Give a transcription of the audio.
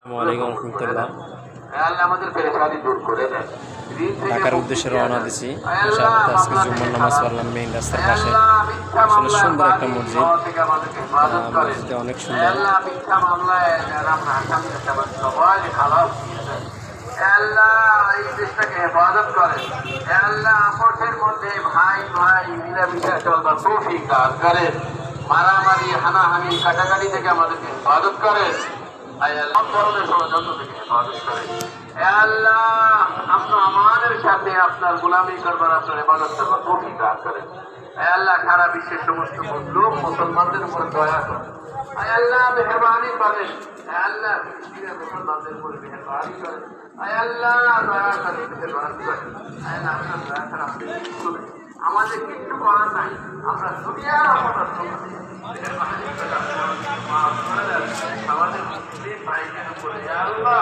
ওয়ালাইকুম রহমতুল্লাহ। আমাদের পেরেশানি দূর করে দেন। ঢাকার উদ্দেশ্যে রওনা দিছি। আজকে জুম্মার নামাজ পড়লাম মেইন রাস্তার পাশে। আসলে সুন্দর একটা মসজিদ, মসজিদে অনেক সুন্দর। হেফাজত করেন আল্লাহ, আপসের মধ্যে ভাই ভাই মিলামিশা চলবার তৌফিক দান করেন। মারামারি হানাহানি কাটাকাটি থেকে আমাদেরকে হেফাজত করেন। সব ধরনের ষড়যন্ত্র থেকে হেফাজত করেন। আল্লাহ, আমরা আমাদের সাথে আপনার গোলামি করবার, আপনার হেফাজত করবার তৌফিক দান করেন। আল্লাহ, সারা বিশ্বের সমস্ত লোক মুসলমানদের উপর দয়া করেন। আল্লাহ, মেহরবানি করেন। আল্লাহ, মুসলমানদের উপর মেহরবানি করেন। আল্লাহ, দয়া করেন, মেহরবানি করেন। আল্লাহ, আপনার দয়া করেন, আপনি শুনেন। আমাদের কিছু করার নাই, আমরা দুনিয়ার আমাদের মেহরবানি করে আমাদের মুসলিম ভাইদের উপরে আল্লাহ